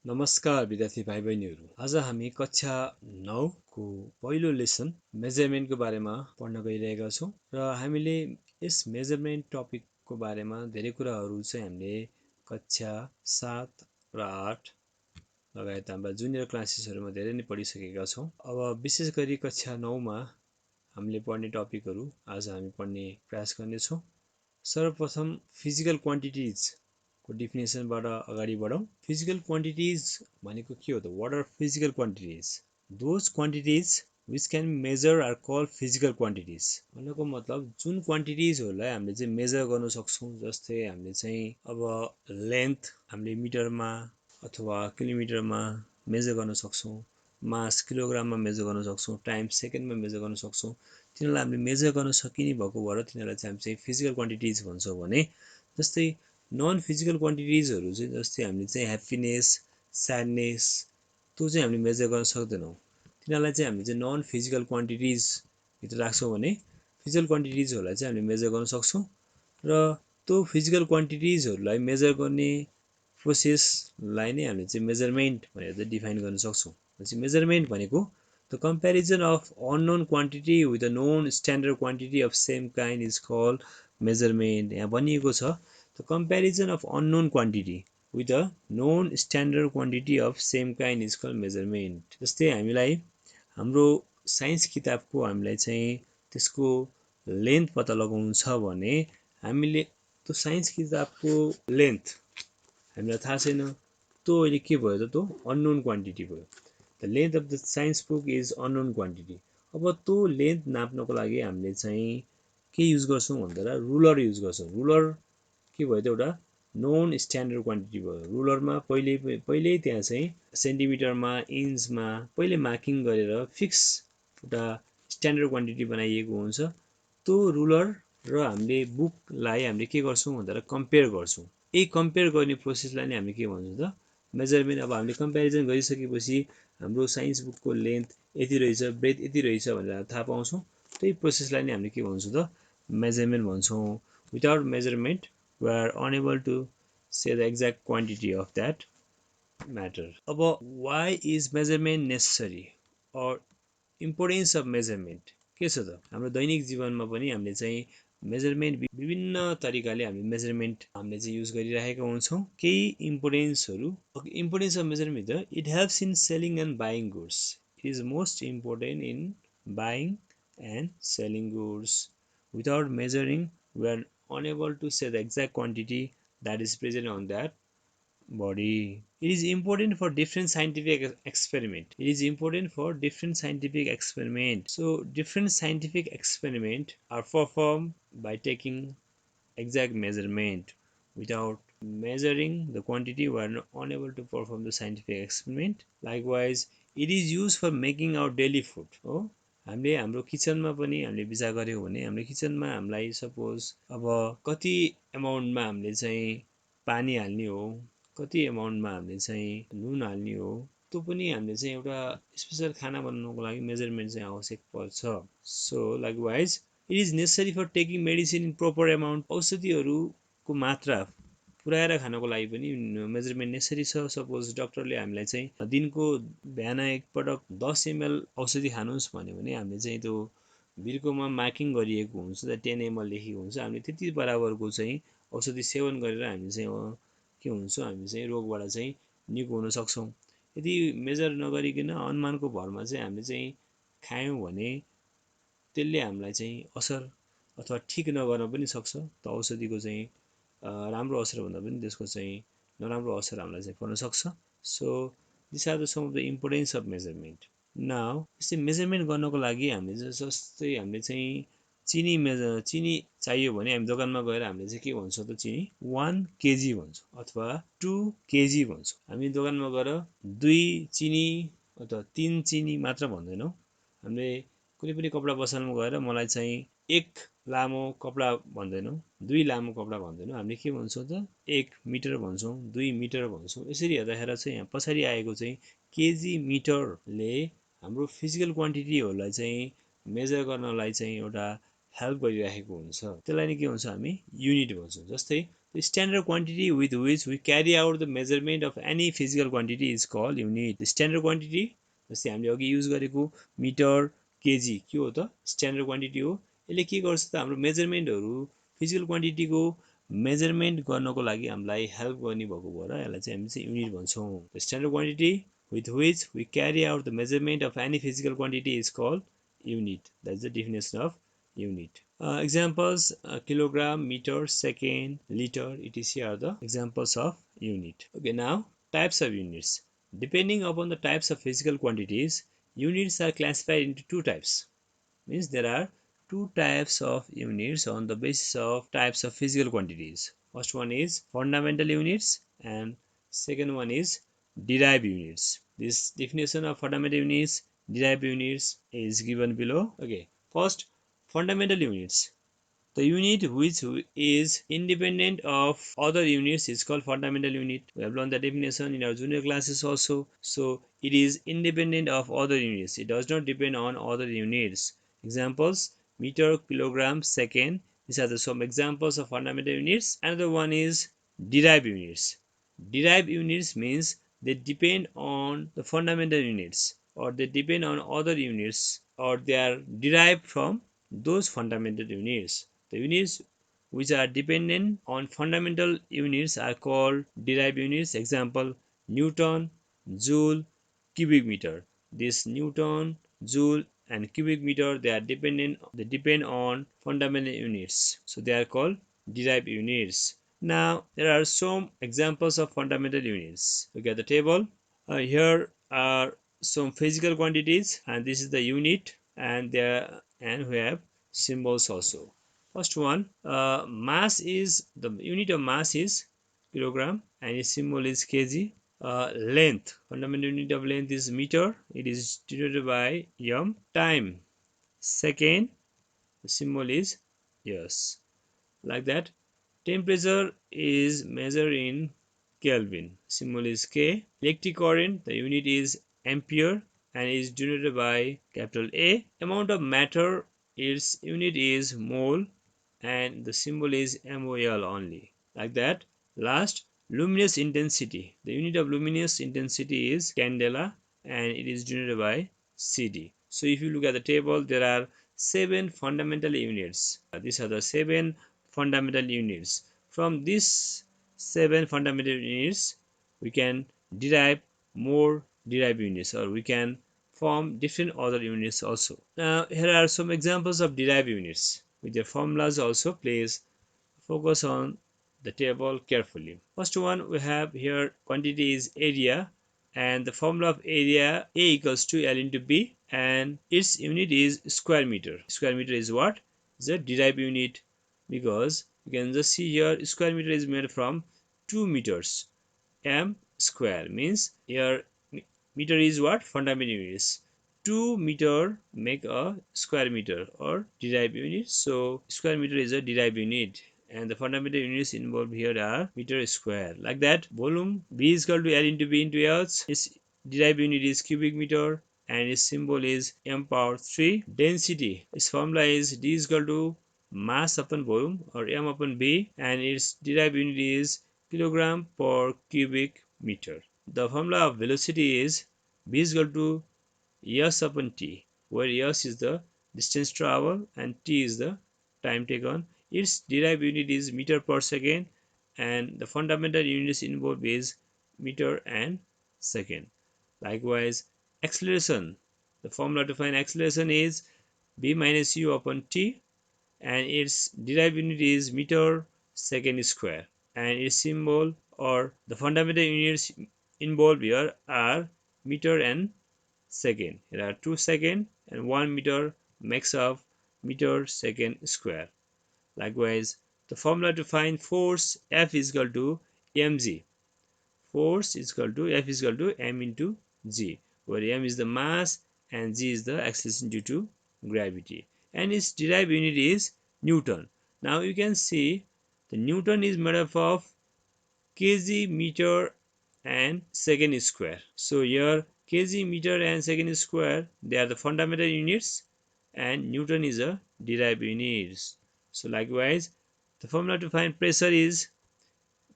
नमस्कार विद्यार्थी भाइ बहिनीहरू। आज हामी कक्षा 9 को पहिलो लेसन मेजरमेन्टको बारेमा पढ्न गइरहेका छौं र हामीले यस मेजरमेन्ट टपिकको बारेमा धेरै कुराहरू चाहिँ हामीले कक्षा 7 र 8 लगायत हाम्रा जुनियर क्लासेसहरुमा धेरै नै पढिसकेका छौं। अब विशेष गरी कक्षा 9 मा हामीले पढ्ने टपिकहरू आज हामी पढ्ने प्रयास गर्ने छौं। सर्वप्रथम फिजिकल क्वान्टिटिज को डेफिनेसनबाट अगाडि बढौं। फिजिकल क्वान्टिटिज भनेको के हो त? What are physical quantities? Those quantities which can be measured are called physical quantities। भन्नको मतलब जुन क्वान्टिटिजहरुलाई हामीले चाहिँ मेजर गर्न सक्छौं, जस्तै हामीले चाहिँ अब लेन्थ हामीले मिटरमा अथवा किलोमिटरमा मेजर गर्न सक्छौं, मास किलोग्राममा मेजर गर्न सक्छौं, टाइम सेकेन्डमा मेजर गर्न सक्छौं। तिनीलाई हामीले मेजर गर्न सकिने भएको भएर तिनीलाई चाहिँ हामी चाहिँ फिजिकल क्वान्टिटिज भन्छौं भने जस्तै नन फिजिकल क्वान्टिटिजहरु चाहिँ जस्तै हामीले चाहिँ ह्याप्पीनेस, स्याडनेस त्यो चाहिँ हामीले मेजर गर्न सक्दैनौं। तिनीलाई चाहिँ हामीले चाहिँ नन फिजिकल क्वान्टिटिज भित्र राख्छौं भने फिजिकल क्वान्टिटिजहरुलाई चाहिँ हामीले मेजर गर्न सक्छौं र त्यो फिजिकल क्वान्टिटिजहरुलाई मेजर गर्ने प्रोसेसलाई नै हामीले चाहिँ मेजरमेन्ट भनेर चाहिँ डिफाइन गर्न सक्छौं। भनेपछि मेजरमेन्ट भनेको the comparison of unknown quantity with a known standard quantity of same kind is called measurement. यहाँ भनिएको छ the comparison of unknown quantity with a known standard quantity of same kind is called measurement। जस्तै हामीलाई हाम्रो science किताबको हामीलाई चाहिँ त्यसको लेन्थ पत्ता लगाउनु छ भने हामीले त्यो साइन्स किताबको लेन्थ हामीलाई थाहा छैन, त्यो अहिले के भयो त? त्यो अननोन क्वान्टिटी भयो। The length of the science book is unknown quantity. अब त्यो लेन्थ नाप्नको लागि हामीले चाहिँ के युज गर्छौं भन्दा रुलर युज गर्छौं। रुलर के भयो त? एउटा नोन स्ट्यान्डर्ड क्वान्टिटी भयो। रुलरमा पहिल्यै त्यहाँ चाहिँ सेन्टिमिटरमा, इन्चमा पहिले मार्किङ गरेर फिक्स एउटा स्ट्यान्डर्ड क्वान्टिटी बनाइएको हुन्छ। त्यो रुलर र हामीले बुकलाई हामीले के गर्छौं भन्दा कम्पेयर गर्छौं। यही कम्पेयर गर्ने प्रोसेसलाई नै हामीले के भन्छौं त? मेजरमेन्ट। अब हामीले कम्प्यारिजन गरिसकेपछि हाम्रो साइन्स बुकको लेन्थ यति रहेछ, ब्रेथ यति रहेछ भनेर थाहा पाउँछौं। त्यही प्रोसेसलाई नै हामीले के भन्छौं त? मेजरमेन्ट भन्छौं। Without measurement we are unable to say the exact quantity of that matter। अब why is measurement necessary or importance of measurement के छ त? हाम्रो दैनिक जीवनमा पनि हामीले चाहिँ मेजरमेन्ट विभिन्न तरिकाले हामीले मेजरमेन्ट हामीले चाहिँ युज गरिरहेका हुन्छौं। केही इम्पोर्टेन्सहरु। इम्पोर्टेन्स अफ मेजरमेन्ट त it helps in selling and buying goods. It is most important in buying and selling goods. Without measuring we are unable to say the exact quantity that is present on that body। It is important for different scientific experiment। It is important for different scientific experiment। So different scientific experiment are performed by taking exact measurement। Without measuring the quantity we are unable to perform the scientific experiment। Likewise it is used for making our daily food। हो, हामीले हाम्रो किचनमा पनि हामीले विचार गर्यौं भने हाम्रो किचनमा हामीलाई सपोज अब कति अमाउन्टमा हामीले चाहिँ पानी हाल्ने हो, कति अमाउन्टमा हामीले चाहिँ नुन हाल्ने हो, त्यो पनि हामीले चाहिँ एउटा स्पेशल खाना बनाउनको लागि मेजरमेन्ट चाहिँ आवश्यक पर्छ। So likewise it is necessary for taking medicine in proper amount. औषधिहरुको मात्रा पुर्याएर खानको लागि पनि मेजरमेन्ट नेसेसरी छ। सपोज डाक्टरले हामीलाई चाहिँ दिनको बिहान एकपटक 10 ml औषधि खानुस् भन्यो भने हामीले चाहिँ त्यो बिर्कोमा मार्किङ गरिएको हुन्छ, 10 ml लेखिएको हुन्छ। हामीले त्यति बराबरको चाहिँ औषधि सेवन गरेर हामी चाहिँ के हुन्छ, हामी चाहिँ रोगबाट चाहिँ निको हुन सक्छौं। यदि मेजर नगरिकन अनुमानको भरमा चाहिँ हामीले चाहिँ खायौं भने त्यसले हामीलाई चाहिँ असर अथवा ठीक नगर्न पनि सक्छ। त औषधिको चाहिँ राम्रो असर भन्दा पनि त्यसको चाहिँ नराम्रो असर हामीलाई चाहिँ पर्न सक्छ। So this are the some of the importance of measurement. Now यसै मेजरमेन्ट गर्नको लागि हामीले जस्तै हामीले चाहिँ चिनी चाहियो भने हामी दोकानमा गएर हामीले चाहिँ के भन्छौं त? चिनी 1 kg भन्छौं अथवा 2 kg भन्छौं। हामी दोकानमा गएर 2 चिनी अथवा 3 चिनी मात्र भन्दैनौं। हामीले कुनै पनि कपडा पसलमा गएर मलाई चाहिँ 1 लामो कपडा भन्दैनौं, 2 लामो कपडा भन्दैनौं। हामीले के भन्छौं त? 1 मिटर भन्छौं, 2 मिटर भन्छौं। यसरी हेर्दाखेरि चाहिँ यहाँ पछाडी आएको चाहिँ केजी मिटरले हाम्रो फिजिकल क्वान्टिटीहरुलाई चाहिँ मेजर गर्नलाई चाहिँ एउटा हेल्प गरिरहेको हुन्छ। त्यसलाई नै के भन्छौं हामी? युनिट भन्छौं। जस्तै The standard quantity with which we carry out the measurement of any physical quantity is called unit. The standard quantity जस्तै हामीले अघि युज गरेको मिटर केजी के हो त स्ट्यान्डर्ड क्वान्टिटी हो। यसले के गर्छ त हाम्रो मेजरमेन्टहरू फिजिकल क्वान्टिटीको मेजरमेन्ट गर्नको लागि हामीलाई हेल्प गर्ने भएको भएर यसलाई चाहिँ हामी चाहिँ युनिट भन्छौँ। The standard quantity with which we carry out the measurement of any physical quantity is called unit. That's the definition of unit. Examples: kilogram, meter, second, liter, etc. are the examples of unit. Okay, now types of units. Depending upon the types of physical quantities, units are classified into two types. Means there are two types of units on the basis of types of physical quantities. First one is fundamental units and second one is derived units. This definition of fundamental units, derived units is given below. Okay, first fundamental units. The unit which is independent of other units is called fundamental unit. We have learned the definition in our junior classes also. So it is independent of other units. It does not depend on other units. Examples: meter, kilogram, second. These are some examples of fundamental units. Another one is derived units. Derived units means they depend on the fundamental units, or they depend on other units, or they are derived from those fundamental units. The units which are dependent on fundamental units are called derived units. Example: Newton, Joule, cubic meter. This Newton, Joule and cubic meter, they depend on fundamental units, so they are called derived units. Now there are some examples of fundamental units. Look at the table. Here are some physical quantities and this is the unit, and we have symbols also. First one, mass is the unit of mass is kilogram and its symbol is kg. Length, fundamental unit of length is meter. It is denoted by m. Time, second, the symbol is yes. Like that. Temperature is measured in Kelvin. Symbol is K. Electric current, the unit is ampere and is denoted by capital A. Amount of matter, its unit is mole and the symbol is MOL only. Like that. Last, luminous intensity. The unit of luminous intensity is candela and it is denoted by CD. So if you look at the table, there are 7 fundamental units. These are the 7 fundamental units. From these 7 fundamental units, we can derive more derived units, or we can form different other units also. Now here are some examples of derived units with their formulas also. Please focus on the table carefully. First one we have here, quantity is area, and the formula of area, A equals to L into B, and its unit is square meter. Square meter is what? It's a derived unit, because you can just see here square meter is made from 2 meters. M square means here meter is what? Fundamental units. 2 meter make a square meter or derived unit. So square meter is a derived unit, and the fundamental units involved here are meter square. Like that. Volume, V is equal to L into B into H. Its derived unit is cubic meter and its symbol is m power 3. Density, its formula is D is equal to mass upon volume, or m upon B, and its derived unit is kilogram per cubic meter. The formula of velocity is V is equal to S upon T, where S is the distance traveled and T is the time taken. Its derived unit is meter per second, and the fundamental units involved is meter and second. Likewise, acceleration, the formula to find acceleration is B minus U upon T, and its derived unit is meter second square, and its symbol or the fundamental units involved here are meter and second. Here are 2 second and 1 meter makes up meter second square. Likewise, the formula to find force, F is equal to mg. Force is equal to F is equal to m into g, where m is the mass and g is the acceleration due to gravity, and its derived unit is Newton. Now you can see the Newton is made up of kg, meter and second square. So here kg, meter and second square, they are the fundamental units, and Newton is a derived unit. So likewise, the formula to find pressure is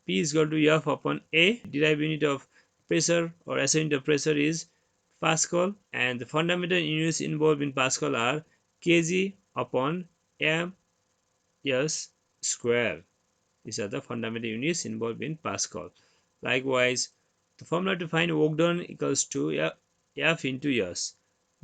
P is equal to F upon A. Derived unit of pressure or SI unit of pressure is Pascal, and the fundamental units involved in Pascal are kg upon ms square. These are the fundamental units involved in Pascal. Likewise, the formula to find work done equals to F into S.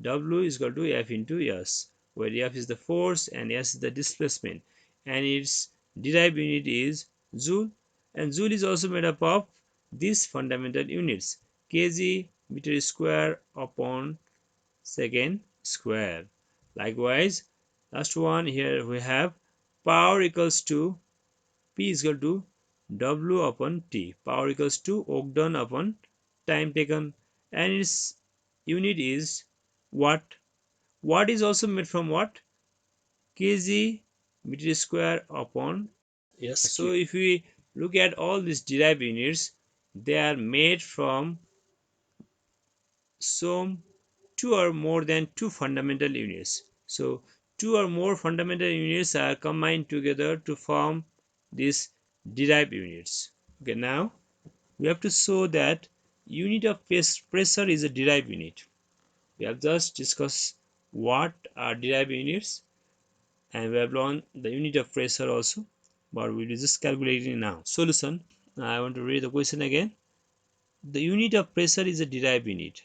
W is equal to F into S, where F is the force and S is the displacement, and its derived unit is Joule, and Joule is also made up of these fundamental units: kg meter square upon second square. Likewise, last one here we have power equals to P is equal to W upon T. Power equals to work done upon time taken, and its unit is watt. Watt is also made from what? Kg meter square upon S. So if we look at all these derived units, they are made from some two or more than two fundamental units. So two or more fundamental units are combined together to form these derived units. Okay, now we have to show that unit of pressure is a derived unit. We have just discussed what are derived units, and we have learned the unit of pressure also, but we will just calculating now. Solution. Now I want to read the question again. The unit of pressure is a derived unit.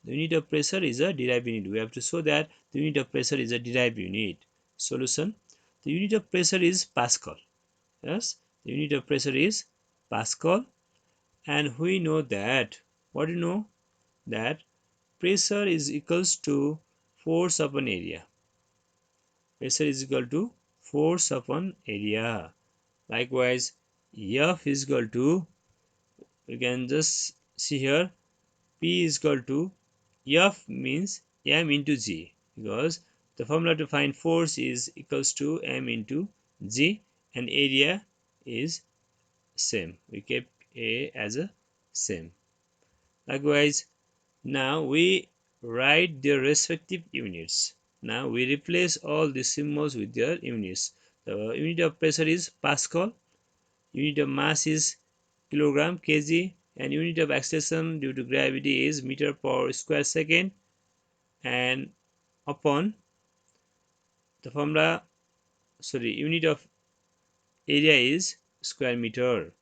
The unit of pressure is a derived unit. We have to show that the unit of pressure is a derived unit. Solution. The unit of pressure is Pascal. Yes, the unit of pressure is Pascal, and we know that, what do you know? That pressure is equals to force upon area. Pressure is equal to force upon area. Likewise, F is equal to, you can just see here, P is equal to, F means M into G, because the formula to find force is equals to M into G, and area is same. We kept A as a same. Likewise, now we write their respective units. Now we replace all the symbols with their units. The unit of pressure is Pascal, unit of mass is kilogram, kg, and unit of acceleration due to gravity is meter per square second, and upon the formula, sorry, unit of area is square meter.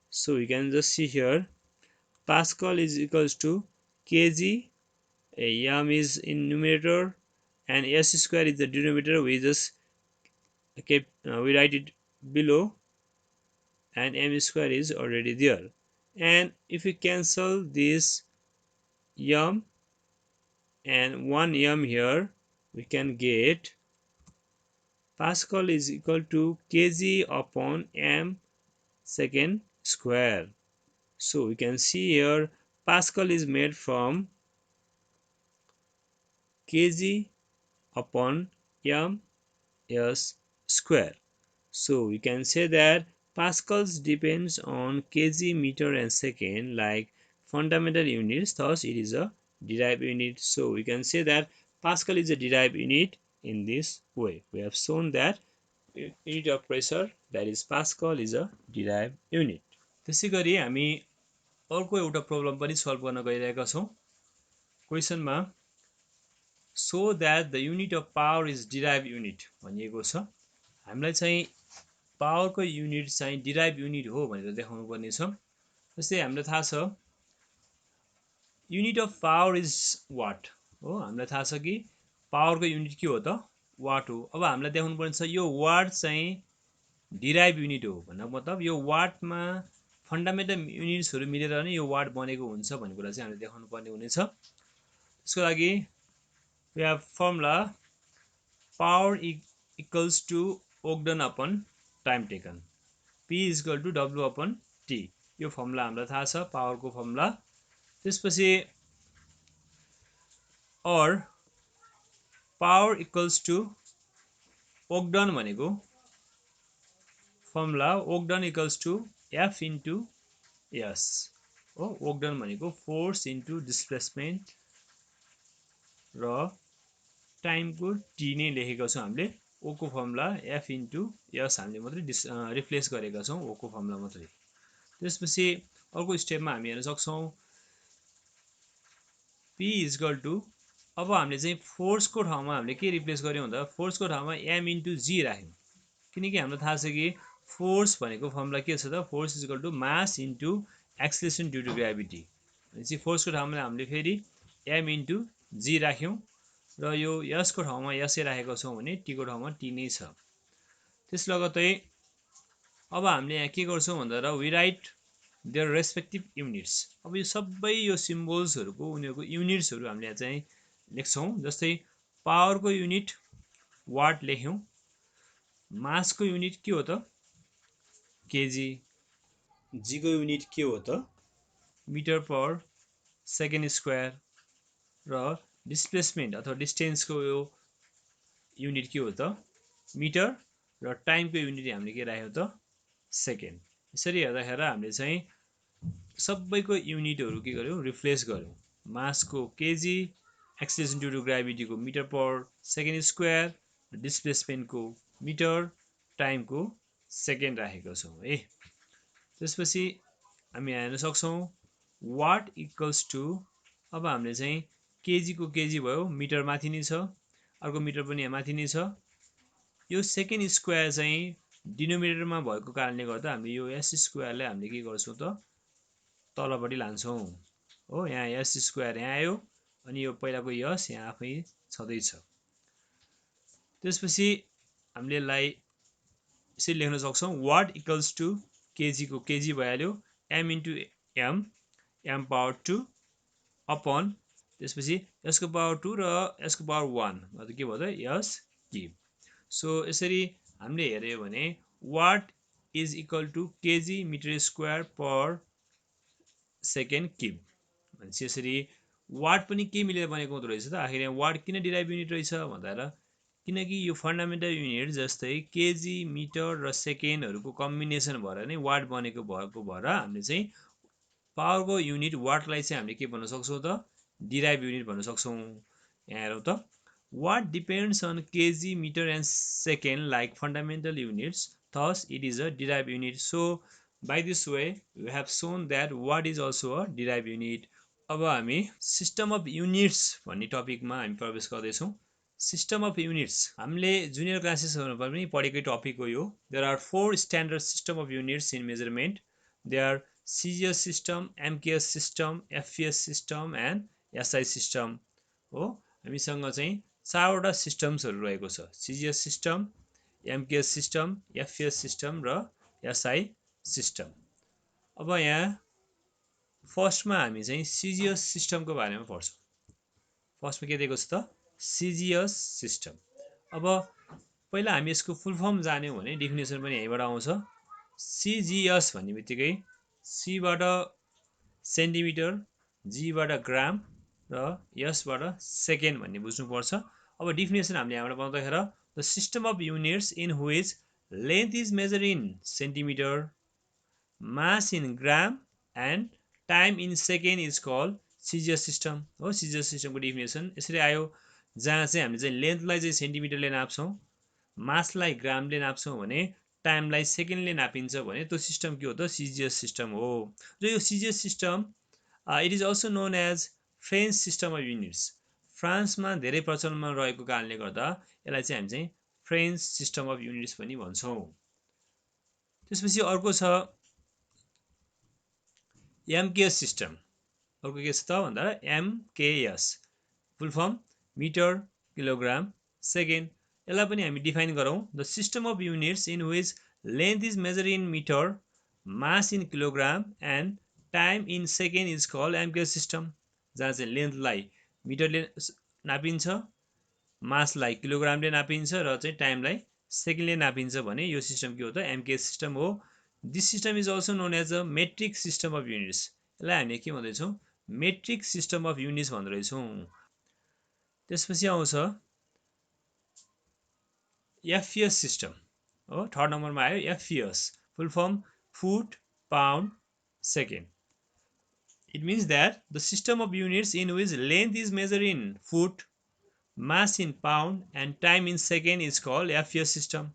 So you can just see here, Pascal is equals to kg, m is in numerator, and s square is the denominator. We just kept we write it below, and m square is already there. And if we cancel this m and one m here, we can get Pascal is equal to kg upon m second square. So we can see here Pascal is made from kg upon m s square. So we can say that Pascals depends on kg, meter and second like fundamental units, thus it is a derived unit. So we can say that Pascal is a derived unit in this way. We have shown that unit of pressure, that is Pascal, is a derived unit. त्यसै गरी हामी अर्को एउटा problem पनि solve गर्न गइरहेका छौँ। क्वेसनमा so that the unit of power is derive unit भनिएको छ। हामीलाई चाहिँ पावरको युनिट चाहिँ डिराइभ युनिट हो भनेर देखाउनु पर्ने छ। जस्तै हामीलाई थाहा छ unit of power is watt हो, हामीलाई थाहा छ कि पावरको युनिट के हो त, वाट हो। अब हामीलाई देखाउनु पर्ने छ यो वाट चाहिँ डिराइभ युनिट हो भन्नको मतलब यो वाटमा फन्डामेन्टल युनिट्सहरू मिलेर नै यो वाट बनेको हुन्छ भन्ने कुरा चाहिँ हामीले देखाउनु पर्ने हुनेछ। त्यसको लागि we have formula power equals to work done upon time taken, P is equal to W upon T। यो फर्मुला हामीलाई थाहा छ पावरको फर्मुला। त्यसपछि or power equals to work done भनेको formula work done equals to F into S हो। work done भनेको force into displacement र टाइमको टी नै लेखेको छौँ हामीले। ओ को फर्मुला F into S हामीले मात्रै रिप्लेस गरेका छौँ, ओ को फर्मुला मात्रै। त्यसपछि अर्को स्टेपमा हामी हेर्न सक्छौँ P इज इक्वल टु, अब हामीले चाहिँ फोर्सको ठाउँमा हामीले के रिप्लेस गर्यौँ भन्दा फोर्सको ठाउँमा m इन्टु जी राख्यौँ, किनकि हामीलाई थाहा छ कि फोर्स भनेको फर्मुला के छ त, force is equal to mass into acceleration due to gravity. भनेपछि फोर्सको ठाउँमा हामीले फेरि m इन्टु जी राख्यौँ र यो यसको ठाउँमा यसै राखेको छौँ भने टीको ठाउँमा टी नै छ। त्यस लगत्तै अब हामीले यहाँ के गर्छौँ भन्दा we write their respective units. अब यो सबै यो सिम्बल्सहरूको उनीहरूको युनिट्सहरू हामीले यहाँ चाहिँ लेख्छौँ। जस्तै पावरको युनिट वाट लेख्यौँ, मासको युनिट के हो त केजी, जीको युनिट के हो त मिटर पर सेकेन्ड स्क्वायर, र डिस्प्लेसमेन्ट अथवा डिस्टेन्सको यो युनिट के हो त मिटर, र टाइमको युनिट हामीले के राख्यौँ त सेकेन्ड। यसरी हेर्दाखेरि हामीले चाहिँ सबैको युनिटहरू के गर्यौँ रिप्लेस गर्यौँ। मासको केजी, एक्सलेसन ड्यु टु ग्राभिटीको मिटर पर सेकेन्ड स्क्वायर, डिस्प्लेसमेन्टको मिटर, टाइमको सेकेन्ड राखेको छौँ है। त्यसपछि हामी हेर्न सक्छौँ वाट इक्वल्स टु, अब हामीले चाहिँ केजीको केजी भयो, मिटर माथि नै छ, अर्को मिटर पनि यहाँ माथि नै छ। यो सेकेन्ड स्क्वायर चाहिँ डिनोमिनेटरमा भएको कारणले गर्दा हामीले यो एस स्क्वायरलाई हामीले के गर्छौँ त तलपट्टि लान्छौँ हो। यहाँ एस स्क्वायर यहाँ आयो अनि यो पहिलाको यस यहाँ आफै छँदैछ। त्यसपछि हामीले यसलाई यसरी लेख्न सक्छौँ वाट इक्वल्स टु केजीको केजी भइहाल्यो M into M, M power 2 upon, त्यसपछि यसको पावर 2 र यसको पावर 1 मतलब के भयो त यस क्युब। सो यसरी हामीले हेऱ्यो भने watt is equal to KG metre square per second cube. भनेपछि यसरी वाट पनि के मिलेर बनेको हुँदो रहेछ त, आखिर यहाँ वाट किन डिराइभ युनिट रहेछ भन्दा किनकि यो फन्डामेन्टल युनिट जस्तै केजी मिटर र सेकेन्डहरूको कम्बिनेसन भएर नै वाट बनेको भएर हामीले चाहिँ पावरको युनिट वाटलाई चाहिँ हामीले के भन्न सक्छौँ त डिराइभ युनिट भन्न सक्छौँ। यहाँ हेरौँ त watt depends on KG metre and second like fundamental units, thus it is a derived unit. So by this way we have shown that watt is also a derived unit. अब हामी system of units भन्ने टपिकमा हामी प्रवेश गर्दैछौँ। System of units हामीले junior क्लासेसहरूमा पनि पढेकै टपिक हो यो। There are 4 standard system of units in measurement. They are CGS system, MKS system, FPS system and SI system हो। हामीसँग चाहिँ 4वटा सिस्टम्सहरू रहेको छ, CGS system, MKS system, FPS system र एसआई सिस्टम। अब यहाँ फर्स्टमा हामी चाहिँ सिजिएस सिस्टमको बारेमा पढ्छौँ। फर्स्टमा के दिएको छ त सिजिएस सिस्टम। अब पहिला हामी यसको फुल फर्म जान्यौँ भने डेफिनेसन पनि यहीँबाट आउँछ। सिजिएस भन्ने बित्तिकै सीबाट सेन्टिमिटर, जीबाट ग्राम र यसबाट सेकेन्ड भन्ने बुझ्नुपर्छ। अब डेफिनेसन हामीले यहाँबाट पाउँदाखेरि the system of units in which length is measure in centimetre, mass in gram and time in second is called CGS system हो। सिजिएस सिस्टमको डेफिनेसन यसरी आयो, जहाँ चाहिँ हामीले चाहिँ लेन्थलाई चाहिँ सेन्टिमिटरले नाप्छौँ, मासलाई ग्रामले नाप्छौँ भने टाइमलाई सेकेन्डले नापिन्छ भने त्यो सिस्टम के हो त सिजिएस सिस्टम हो। र यो CGS system it is also known as French system of units. फ्रान्समा धेरै प्रचलनमा रहेको कारणले गर्दा यसलाई चाहिँ हामी चाहिँ फ्रेन्च सिस्टम अफ युनिट्स पनि भन्छौँ। त्यसपछि अर्को छ एमकेएस सिस्टम। अर्को के छ त भन्दा MKS full form metre kilogram second. यसलाई पनि हामी डिफाइन गरौँ, the system of units in which length is measure in metre, mass in kilogram and time in second is called MKS system. जहाँ चाहिँ लेन्थलाई मिटरले नापिन्छ, मासलाई किलोग्रामले नापिन्छ र चाहिँ टाइमलाई सेकेन्डले नापिन्छ भने यो सिस्टम के हो त एमकेएस सिस्टम हो। This system is also known as a metric system of units. यसलाई हामीले के भन्दैछौँ मेट्रिक सिस्टम अफ युनिट्स भन्दो रहेछौँ। त्यसपछि आउँछ एफपिएस सिस्टम हो, थर्ड नम्बरमा आयो FPS full form foot pound second. It means that the system of units in which length is measure in foot, mass in pound and time in second is called FPS system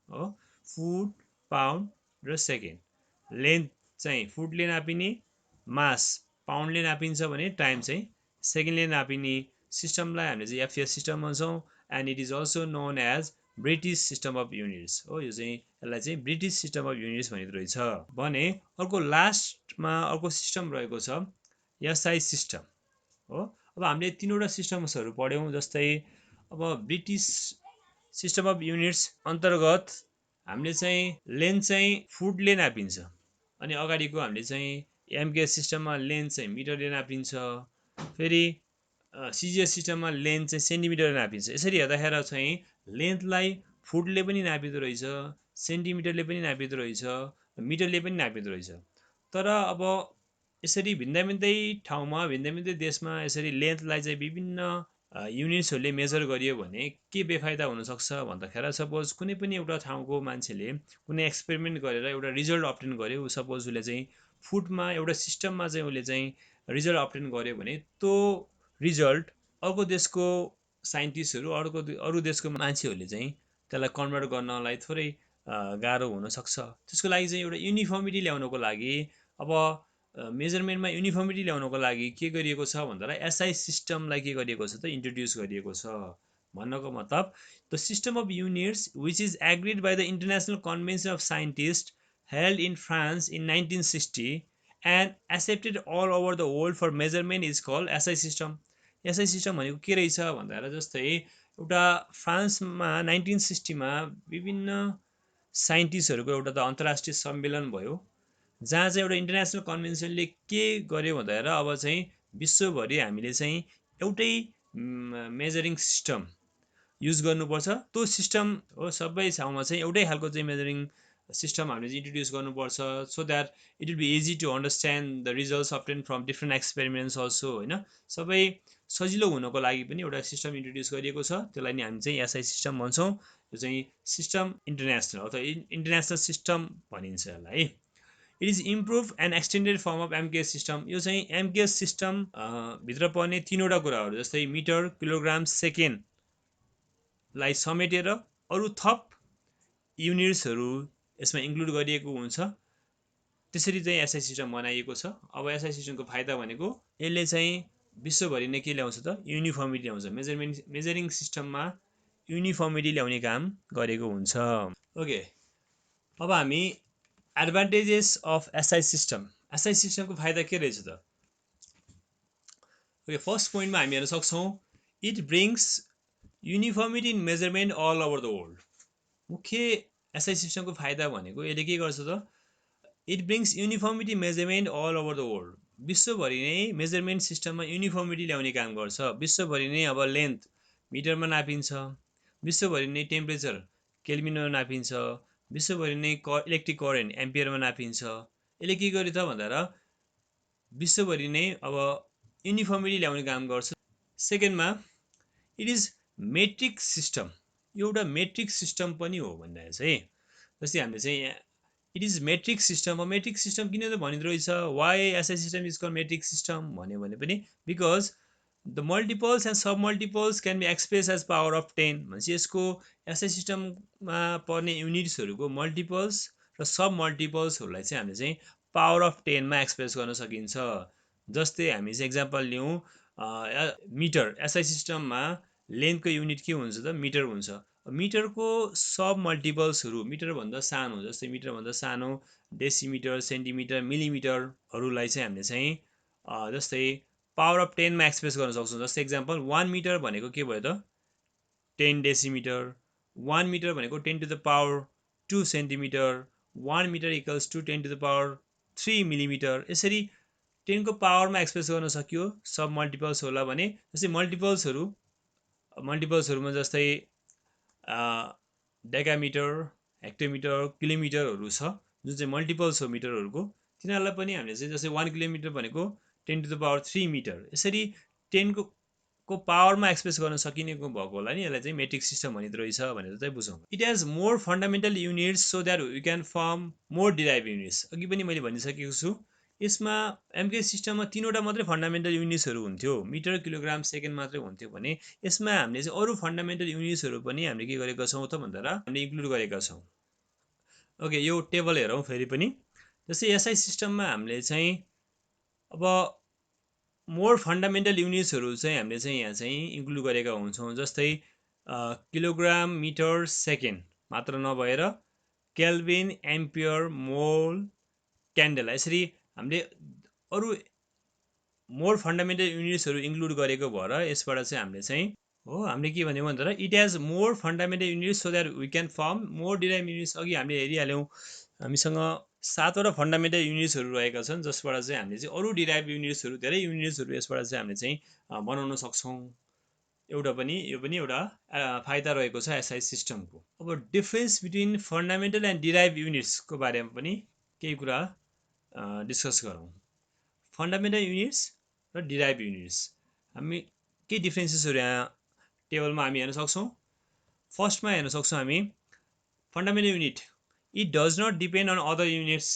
हो। Foot pound र second, length चाहिँ फुटले नापिने, मास पाउन्डले नापिन्छ भने time चाहिँ सेकेन्डले नापिने सिस्टमलाई हामीले चाहिँ FS system भन्छौँ। And it is also known as British system of units हो। यो चाहिँ यसलाई चाहिँ ब्रिटिस सिस्टम अफ युनिट्स भनिँदो रहेछ। भने अर्को लास्टमा अर्को सिस्टम रहेको छ एसआई सिस्टम हो। अब हामीले तीनवटा सिस्टम्सहरू पढ्यौँ, जस्तै अब ब्रिटिस सिस्टम अफ युनिट्स अन्तर्गत हामीले चाहिँ लेन्थ चाहिँ फुटले नापिन्छ, अनि अगाडिको हामीले चाहिँ एमकेएस सिस्टममा लेन्थ चाहिँ मिटरले नापिन्छ, फेरि सिजिएस सिस्टममा लेन्थ चाहिँ सेन्टिमिटरले नापिन्छ। यसरी हेर्दाखेरि चाहिँ लेन्थलाई फुटले पनि नापिँदो रहेछ, सेन्टिमिटरले पनि नापिँदो रहेछ, मिटरले पनि नापिँदो रहेछ। तर अब यसरी भिन्दै भिन्दै ठाउँमा भिन्दै भिन्दै देशमा यसरी लेन्थलाई चाहिँ विभिन्न युनिट्सहरूले मेजर गरियो भने के बेफाइदा हुनसक्छ भन्दाखेरि, सपोज कुनै पनि एउटा ठाउँको मान्छेले कुनै एक्सपेरिमेन्ट गरेर एउटा रिजल्ट अप्टेन गर्यो, सपोज उसले चाहिँ फुटमा एउटा सिस्टममा चाहिँ उसले चाहिँ रिजल्ट अप्टेन गर्यो भने त्यो रिजल्ट अर्को देशको साइन्टिस्टहरू अरू देशको मान्छेहरूले चाहिँ त्यसलाई कन्भर्ट गर्नलाई थोरै गाह्रो हुनसक्छ। त्यसको लागि चाहिँ एउटा युनिफर्मिटी ल्याउनको लागि अब मेजरमेन्टमा युनिफर्मिटी ल्याउनको लागि के गरिएको छ भन्दा एसआई सिस्टमलाई के गरिएको छ त इन्ट्रोड्युस गरिएको छ। भन्नको मतलब the system of units which is agreed by the international convention of scientist held in France in 1960 and accepted all over the world for measurement is called SI system. SI system भनेको के रहेछ भन्दा जस्तै एउटा फ्रान्समा 1960मा विभिन्न साइन्टिस्टहरूको एउटा त अन्तर्राष्ट्रिय सम्मेलन भयो, जहाँ चाहिँ एउटा इन्टरनेसनल कन्भेन्सनले के गर्यो भन्दाखेरि अब चाहिँ विश्वभरि हामीले चाहिँ एउटै मेजरिङ सिस्टम युज गर्नुपर्छ। त्यो सिस्टम हो सबै ठाउँमा चाहिँ एउटै खालको चाहिँ मेजरिङ सिस्टम हामीले चाहिँ इन्ट्रोड्युस गर्नुपर्छ, so that it will be easy to understand the results obtain from different experiments also होइन। सबै सजिलो हुनको लागि पनि एउटा सिस्टम इन्ट्रोड्युस गरिएको छ, त्यसलाई नि हामी चाहिँ एसआई सिस्टम भन्छौँ। यो चाहिँ सिस्टम इन्टरनेसनल अथवा इन्टरनेसनल सिस्टम भनिन्छ यसलाई। It is improve and extended form of MKS system. यो चाहिँ एमकेएस सिस्टम भित्र पर्ने तीनवटा कुराहरू जस्तै मिटर, किलोग्राम, सेकेन्डलाई समेटेर अरू थप युनिट्सहरू यसमा इन्क्लुड गरिएको हुन्छ। त्यसरी चाहिँ एसआई सिस्टम बनाइएको छ। अब एसआई सिस्टमको फाइदा भनेको यसले चाहिँ विश्वभरि नै के ल्याउँछ त युनिफर्मिटी ल्याउँछ। मेजरिङ सिस्टममा युनिफर्मिटी ल्याउने काम गरेको हुन्छ। ओके, अब हामी advantages of SI system. SI सिस्टमको फाइदा के रहेछ त? ओके, फर्स्ट पोइन्टमा हामी हेर्न सक्छौँ it brings uniformity in measurement all over the world. मुख्य एसआई सिस्टमको फाइदा भनेको यसले के गर्छ त? It brings uniformity measurement all over the world. विश्वभरि नै मेजरमेन्ट सिस्टममा युनिफर्मिटी ल्याउने काम गर्छ। विश्वभरि नै अब लेन्थ मिटरमा नापिन्छ, विश्वभरि नै टेम्परेचर केल्भिनमा नापिन्छ, विश्वभरि नै इलेक्ट्रिक करेन्ट एम्पियरमा नापिन्छ। यसले के गर्यो त भन्दा विश्वभरि नै अब युनिफर्मिटी ल्याउने काम गर्छ। सेकेन्डमा इट इज मेट्रिक सिस्टम। यो एउटा मेट्रिक सिस्टम पनि हो भन्दा चाहिँ जस्तै हामीले चाहिँ it is metric system. Metric system किन त भनिँदो रहेछ? Why SI system is called metric system भन्यो भने पनि because the multiples and submultiples can be express as power of 10 भनेपछि यसको एसआई सिस्टममा पर्ने युनिट्सहरूको मल्टिपल्स र सब मल्टिपल्सहरूलाई चाहिँ हामीले चाहिँ पावर अफ 10मा एक्सप्रेस गर्न सकिन्छ। जस्तै हामी चाहिँ एक्जाम्पल लिउँ, मिटर। एसआई सिस्टममा लेन्थको युनिट के हुन्छ त? मिटर हुन्छ। मिटरको सब मल्टिपल्सहरू मिटरभन्दा सानो, जस्तै मिटरभन्दा सानो डेसिमिटर, सेन्टिमिटर, मिलिमिटरहरूलाई चाहिँ हामीले चाहिँ जस्तै पावर अफ 10मा एक्सप्रेस गर्न सक्छौँ। जस्तै एक्जाम्पल 1 मिटर भनेको के भयो त? 10 डेसिमिटर। 1 मिटर भनेको 10 to the power 2 centimetre. 1 metre equals to 10 to the power 3 millimetre. यसरी 10 को पावरमा एक्सप्रेस गर्न सकियो। सब मल्टिपल्स होला भने जस्तै मल्टिपल्सहरूमा जस्तै डेकामिटर, हेक्टोमिटर, किलोमिटरहरू छ जुन चाहिँ मल्टिपल्स हो मिटरहरूको। तिनीहरूलाई पनि हामीले चाहिँ जस्तै 1 किलोमिटर भनेको 10 टु द पावर 3 मिटर। यसरी 10 को पावरमा एक्सप्रेस गर्न सकिनेको भएको होला नि यसलाई चाहिँ मेट्रिक सिस्टम भनिँदो रहेछ भनेर चाहिँ बुझौँ। It has more fundamental units so that we can form more derive units. अघि पनि मैले भनिसकेको छु यसमा एमकेएस सिस्टममा तीनवटा मात्रै फन्डामेन्टल युनिट्सहरू हुन्थ्यो, मिटर, किलोग्राम, सेकेन्ड मात्रै हुन्थ्यो भने यसमा हामीले चाहिँ अरू फन्डामेन्टल युनिट्सहरू पनि हामीले के गरेका छौँ त भन्दा हामीले इन्क्लुड गरेका छौँ। ओके, यो टेबल हेरौँ फेरि पनि। जस्तै एसआई सिस्टममा हामीले चाहिँ अब मोर फन्डामेन्टल युनिट्सहरू चाहिँ हामीले चाहिँ यहाँ चाहिँ इन्क्लुड गरेका हुन्छौँ। जस्तै किलोग्राम मिटर सेकेन्ड मात्र नभएर केल्भिन एम्पियर मोल क्यान्डल, यसरी हामीले अरू मोर फन्डामेन्टल युनिट्सहरू इन्क्लुड गरेको भएर यसबाट चाहिँ हामीले चाहिँ हो हामीले के भन्यौँ भन्दा it has more fundamental units so that we can form more derive units. अघि हामीले हेरिहाल्यौँ हामीसँग 7वटा फन्डामेन्टल युनिट्सहरू रहेका छन्, जसबाट चाहिँ हामीले चाहिँ अरू डिराइभ युनिट्सहरू धेरै युनिट्सहरू यसबाट चाहिँ हामीले चाहिँ बनाउन सक्छौँ। एउटा पनि यो पनि एउटा फाइदा रहेको छ एसआई सिस्टमको। अब difference between fundamental and derive युनिट्सको बारेमा पनि केही कुरा डिस्कस गरौँ। फन्डामेन्टल युनिट्स र डिराइभ युनिट्स हामी के डिफ्रेन्सेसहरू यहाँ टेबलमा हामी हेर्न सक्छौँ। फर्स्टमा हेर्न सक्छौँ हामी fundamental unit it does not depend on other units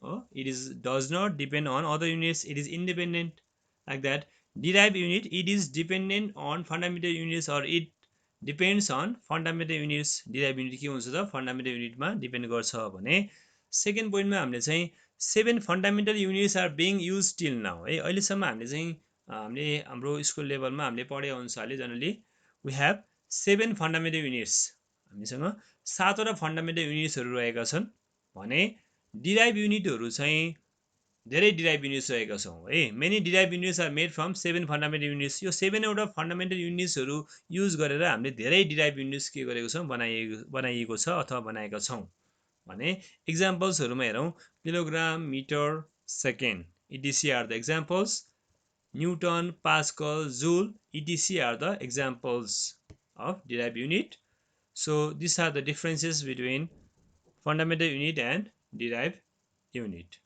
हो, it is does not depend on other units, it is independent like that. Derive unit it is dependent on fundamental units or it depends on fundamental units. Derive unit के हुन्छ त fundamental युनिटमा depend गर्छ भने। Second पोइन्टमा हामीले चाहिँ 7 fundamental units are being use till now है। अहिलेसम्म हामीले चाहिँ हामीले हाम्रो स्कुल लेभलमा हामीले पढे अनुसारले generally we have 7 fundamental units. हामीसँग 7वटा फन्डामेन्टल युनिट्सहरू रहेका छन् भने डिराइभ युनिटहरू चाहिँ धेरै डिराइभ युनिट्स रहेका छौँ है। Many derive units are made from 7 fundamental units. यो 7वटा फन्डामेन्टल युनिट्सहरू युज गरेर हामीले धेरै डिराइभ युनिट्स के गरेको छौँ बनाइएको छ अथवा बनाएका छौँ भने इक्जाम्पल्सहरूमा हेरौँ kilogram metre second etc are the examples, newton pascal joule etc are the examples of derived unit. So these are the differences between fundamental unit and derived unit.